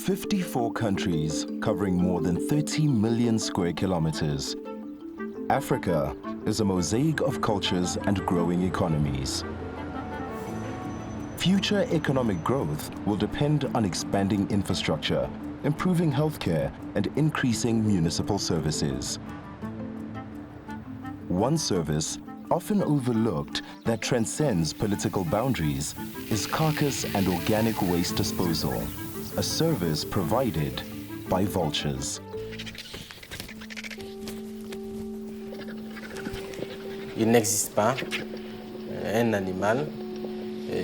54 countries covering more than 30 million square kilometers. Africa is a mosaic of cultures and growing economies. Future economic growth will depend on expanding infrastructure, improving healthcare, and increasing municipal services. One service, often overlooked, that transcends political boundaries is carcass and organic waste disposal, a service provided by Vultures. Il n'existe pas un animal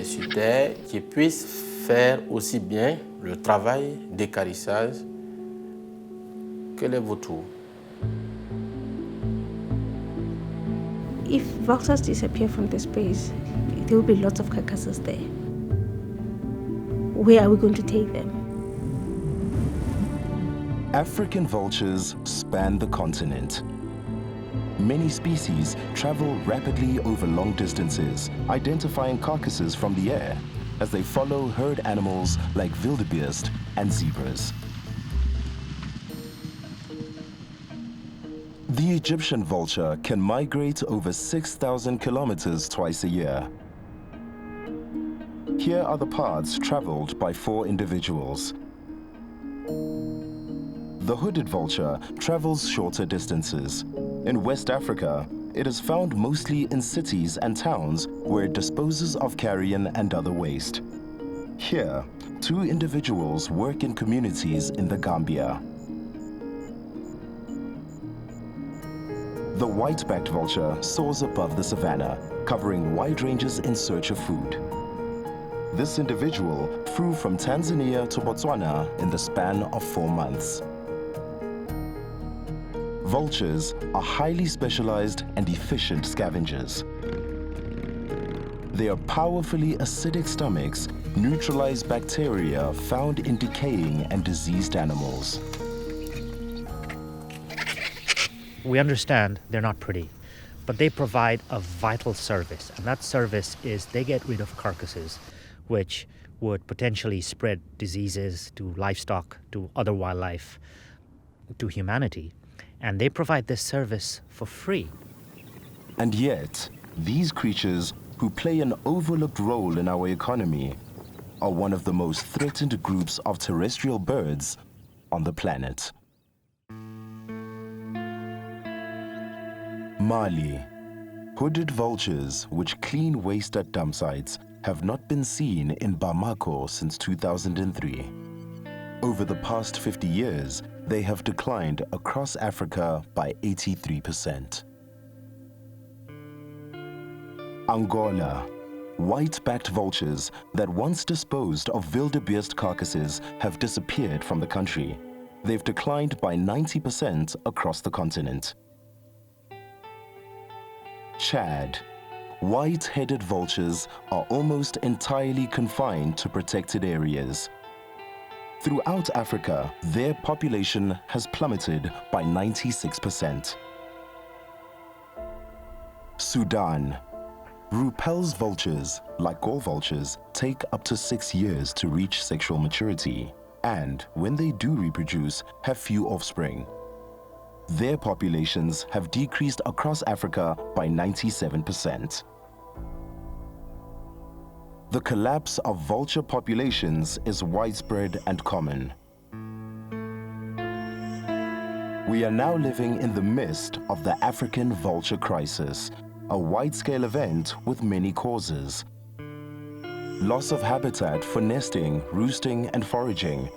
sur Terre qui puisse faire aussi bien le travail d'équarrissage que les vautours. If vultures disappear from the space, there will be lots of carcasses there. Where are we going to take them? African vultures span the continent. Many species travel rapidly over long distances, identifying carcasses from the air as they follow herd animals like wildebeest and zebras. The Egyptian vulture can migrate over 6,000 kilometers twice a year. Here are the paths traveled by 4 individuals. The hooded vulture travels shorter distances. In West Africa, it is found mostly in cities and towns where it disposes of carrion and other waste. Here, 2 individuals work in communities in the Gambia. The white-backed vulture soars above the savanna, covering wide ranges in search of food. This individual flew from Tanzania to Botswana in the span of 4 months. Vultures are highly specialized and efficient scavengers. Their powerfully acidic stomachs neutralize bacteria found in decaying and diseased animals. We understand they're not pretty, but they provide a vital service, and that service is they get rid of carcasses, which would potentially spread diseases to livestock, to other wildlife, to humanity. And they provide this service for free. And yet, these creatures, who play an overlooked role in our economy, are one of the most threatened groups of terrestrial birds on the planet. Mali. Hooded vultures, which clean waste at dump sites, have not been seen in Bamako since 2003. Over the past 50 years, they have declined across Africa by 83%. Angola. White-backed vultures that once disposed of wildebeest carcasses have disappeared from the country. They've declined by 90% across the continent. Chad. White-headed vultures are almost entirely confined to protected areas. Throughout Africa, their population has plummeted by 96%. Sudan. Rupel's vultures, like all vultures, take up to 6 years to reach sexual maturity, and when they do reproduce, have few offspring. Their populations have decreased across Africa by 97%. The collapse of vulture populations is widespread and common. We are now living in the midst of the African vulture crisis, a wide-scale event with many causes. Loss of habitat for nesting, roosting, and foraging,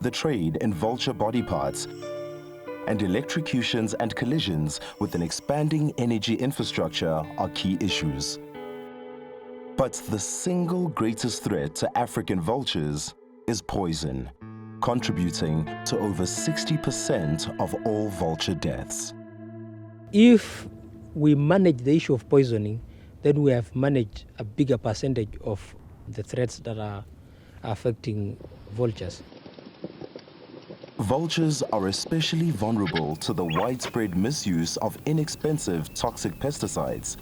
the trade in vulture body parts, and electrocutions and collisions with an expanding energy infrastructure are key issues. But the single greatest threat to African vultures is poison, contributing to over 60% of all vulture deaths. If we manage the issue of poisoning, then we have managed a bigger percentage of the threats that are affecting vultures. Vultures are especially vulnerable to the widespread misuse of inexpensive toxic pesticides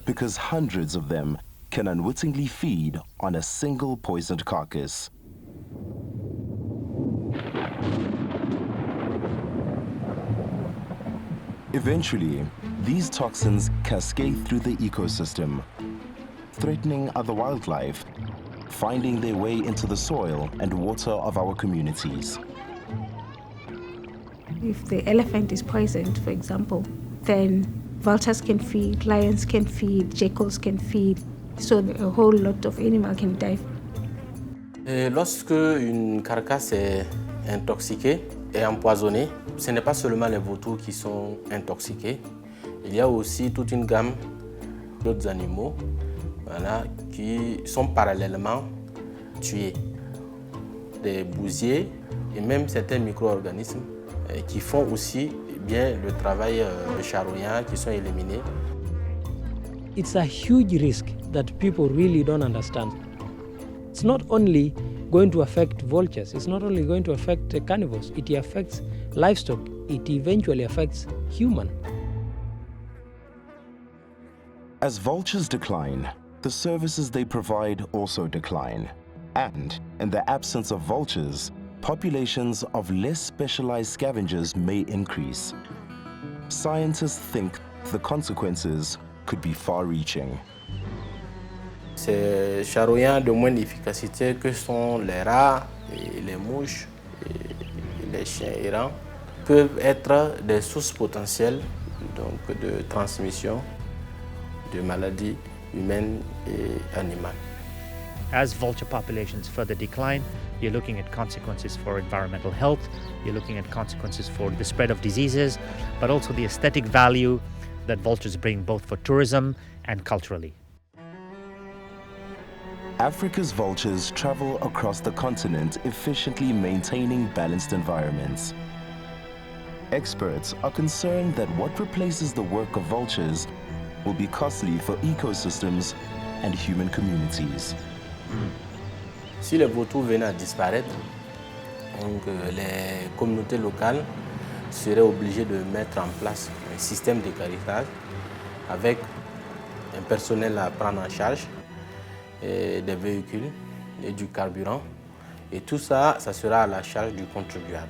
because hundreds of them can unwittingly feed on a single poisoned carcass. Eventually, these toxins cascade through the ecosystem, threatening other wildlife, finding their way into the soil and water of our communities. If the elephant is poisoned, for example, then vultures can feed, lions can feed, jackals can feed, so a whole lot of animals can die. Et lorsque une carcasse est intoxiquée et empoisonnée, ce n'est pas seulement les vautours qui sont intoxiqués, il y a aussi toute une gamme d'autres animaux, voilà, qui sont parallèlement tués. Des bousiers et même certains micro-organismes qui font aussi bien le travail de charognard, qui sont éliminés. It's a huge risk that people really don't understand. It's not only going to affect vultures, it's not only going to affect carnivores, it affects livestock, it eventually affects human. As vultures decline, the services they provide also decline. And in the absence of vultures, populations of less specialized scavengers may increase. Scientists think the consequences could be far-reaching. Ces charognards de moindre efficacité que sont les rats, et les mouches et les chiens errants peuvent être des sources potentielles donc, de transmission de maladies humaines et animales. As vulture populations further decline, you're looking at consequences for environmental health, you're looking at consequences for the spread of diseases, but also the aesthetic value that vultures bring both for tourism and culturally. Africa's vultures travel across the continent, efficiently maintaining balanced environments. Experts are concerned that what replaces the work of vultures will be costly for ecosystems and human communities. Si les vautours venaient à disparaître, donc, les communautés locales seraient obligées de mettre en place un système d'écarissage avec un personnel à prendre en charge, et des véhicules et du carburant. Et tout ça, ça sera à la charge du contribuable.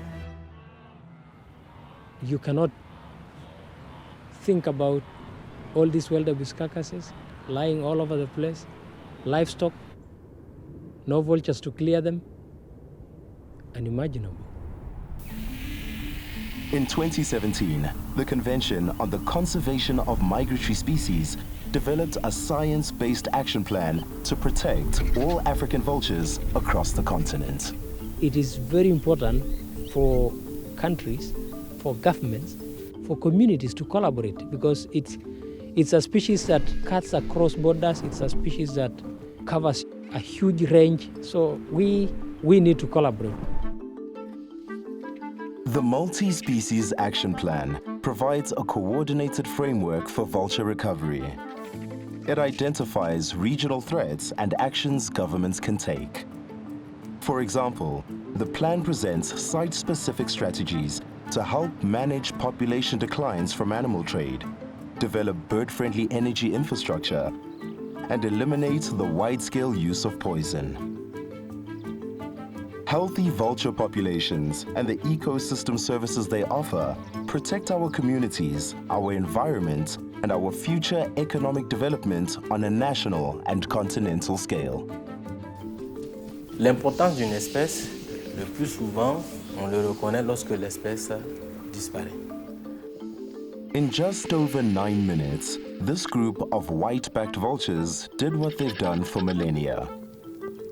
You cannot think about all these wildebeest carcasses lying all over the place, livestock, no vultures to clear them, unimaginable. In 2017, the Convention on the Conservation of Migratory Species developed a science-based action plan to protect all African vultures across the continent. It is very important for countries, for governments, for communities to collaborate because it's a species that cuts across borders, it's a species that covers a huge range, so we need to collaborate. The Multi-Species Action Plan provides a coordinated framework for vulture recovery. It identifies regional threats and actions governments can take. For example, the plan presents site-specific strategies to help manage population declines from animal trade, develop bird-friendly energy infrastructure, and eliminate the wide-scale use of poison. Healthy vulture populations and the ecosystem services they offer protect our communities, our environment, and our future economic development on a national and continental scale. L'importance d'une espèce, le plus souvent, on le reconnaît lorsque l'espèce disparaît. In just over 9 minutes, this group of white-backed vultures did what they've done for millennia.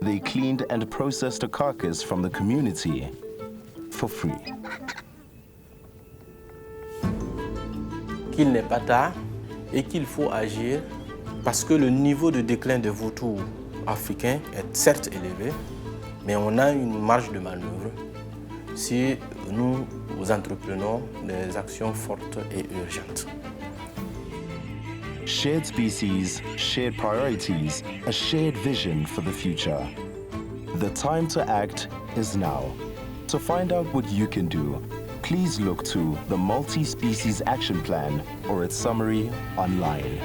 They cleaned and processed a carcass from the community for free. Qu'il n'est pas tard et qu'il faut agir parce que le niveau de déclin des vautours africains est certes élevé, mais on a une marge de manœuvre si nous entreprenons des actions fortes et urgentes. Shared species, shared priorities, a shared vision for the future. The time to act is now. To find out what you can do, please look to the Multi-Species Action Plan or its summary online.